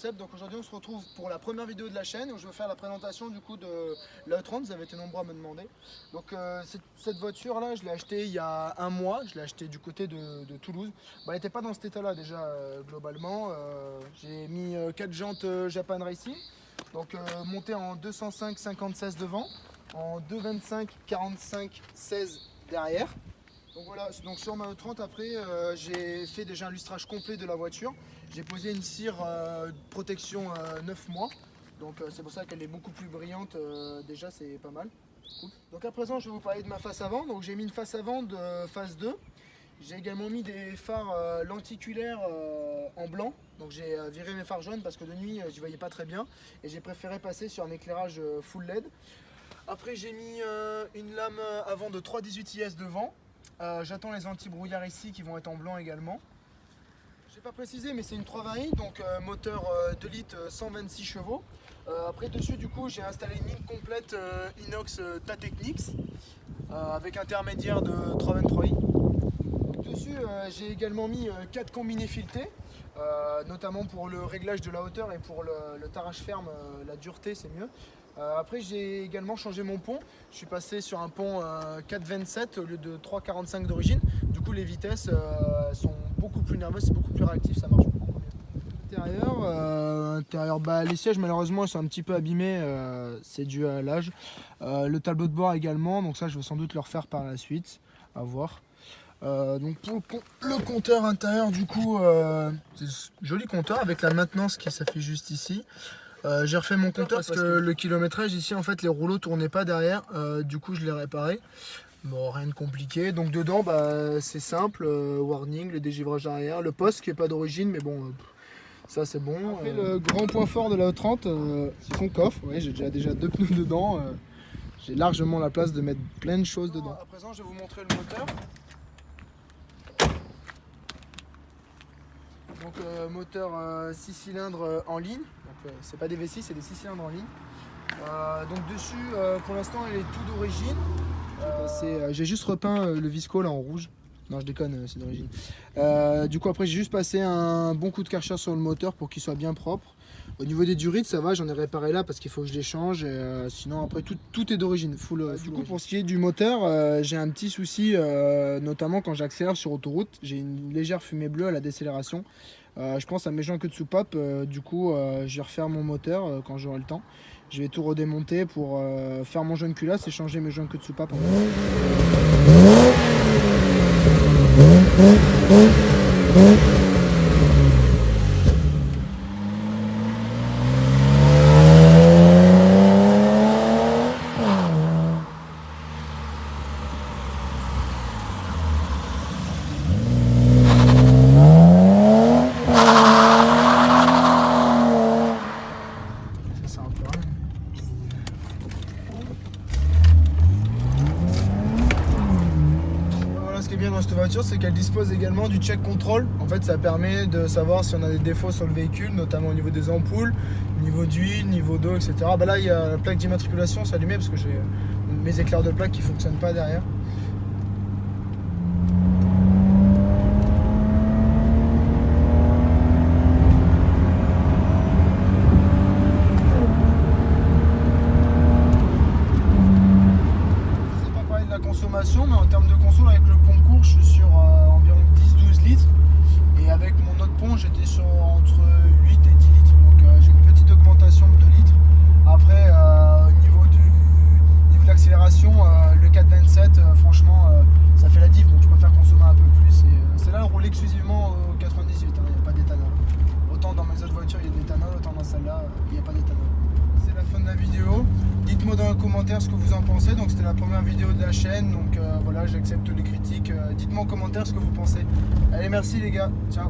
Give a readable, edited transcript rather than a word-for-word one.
Seb, donc aujourd'hui on se retrouve pour la première vidéo de la chaîne où je vais faire la présentation du coup de la E30, vous avez été nombreux à me demander. Donc cette voiture là, je l'ai achetée il y a un mois, je l'ai achetée du côté de Toulouse. Elle n'était pas dans cet état là déjà globalement. J'ai mis 4 jantes Japan Racing, donc montée en 205 50-16 devant, en 225 45 16 derrière. Donc voilà, donc sur ma E30 après j'ai fait déjà un lustrage complet de la voiture. J'ai posé une cire protection 9 mois, donc c'est pour ça qu'elle est beaucoup plus brillante, déjà c'est pas mal. Cool. Donc à présent je vais vous parler de ma face avant. Donc j'ai mis une face avant de phase 2. J'ai également mis des phares lenticulaires en blanc. Donc j'ai viré mes phares jaunes parce que de nuit je voyais pas très bien et j'ai préféré passer sur un éclairage full LED. Après j'ai mis une lame avant de 318 IS devant. J'attends les anti-brouillards ici qui vont être en blanc également. J'ai pas précisé mais c'est une 320i, donc moteur 2 litres 126 chevaux. Après dessus du coup j'ai installé une ligne complète inox Tatechnix avec intermédiaire de 323i. Dessus j'ai également mis 4 combinés filetés, notamment pour le réglage de la hauteur et pour le tarage ferme, la dureté c'est mieux. Après j'ai également changé mon pont, je suis passé sur un pont 4,27 au lieu de 3,45 d'origine. Du coup les vitesses sont beaucoup plus nerveuses, c'est beaucoup plus réactif, ça marche beaucoup mieux. Intérieur, les sièges malheureusement ils sont un petit peu abîmés, c'est dû à l'âge. Le tableau de bord également, donc ça je vais sans doute le refaire par la suite, à voir. Donc pour le compteur intérieur du coup, c'est un joli compteur avec la maintenance qui s'affiche juste ici. J'ai refait mon compteur parce que le kilométrage ici en fait les rouleaux tournaient pas derrière, du coup je l'ai réparé. Bon, rien de compliqué. Donc dedans c'est simple, warning, le dégivrage arrière, le poste qui est pas d'origine mais bon ça c'est bon. Après le grand point fort de la E30, c'est son coffre. Ouais, j'ai déjà 2 pneus dedans, j'ai largement la place de mettre plein de choses dedans. À présent je vais vous montrer le moteur. Donc moteur 6 cylindres en ligne, c'est pas des V6, c'est des 6 cylindres en ligne. Donc dessus pour l'instant il est tout d'origine. J'ai juste repeint le visco là en rouge. Non je déconne, c'est d'origine. Du coup après j'ai juste passé un bon coup de Karcher sur le moteur pour qu'il soit bien propre. Au niveau des durites ça va, j'en ai réparé là parce qu'il faut que je les change. Sinon après tout est d'origine. Du coup pour ce qui est du moteur, j'ai un petit souci, notamment quand j'accélère sur autoroute. J'ai une légère fumée bleue à la décélération. Je pense à mes joints queue de soupape, du coup je vais refaire mon moteur quand j'aurai le temps. Je vais tout redémonter pour faire mon joint culasse et changer mes joints queue de soupape. Dans cette voiture, c'est qu'elle dispose également du check control. En fait, ça permet de savoir si on a des défauts sur le véhicule, notamment au niveau des ampoules, niveau d'huile, niveau d'eau, etc. Là, il y a la plaque d'immatriculation s'allumer parce que j'ai mes éclairs de plaque qui ne fonctionnent pas derrière. Mais en termes de conso avec le pont court je suis sur environ 10-12 litres et avec mon autre pont j'étais sur entre 8 et 10 litres, donc j'ai une petite augmentation de 2 litres. Après au niveau de l'accélération, le 4,27 franchement ça fait la diff, donc je préfère consommer un peu plus. C'est là roule exclusivement au 98, il n'y a pas d'éthanol. Autant dans mes autres voitures il y a de l'éthanol, autant dans celle-là il n'y a pas d'éthanol. C'est la fin de la vidéo. Dites-moi dans les commentaires ce que vous en pensez. Donc c'était la première vidéo de la chaîne. Donc voilà, j'accepte les critiques. Dites-moi en commentaire ce que vous pensez. Allez, merci les gars. Ciao.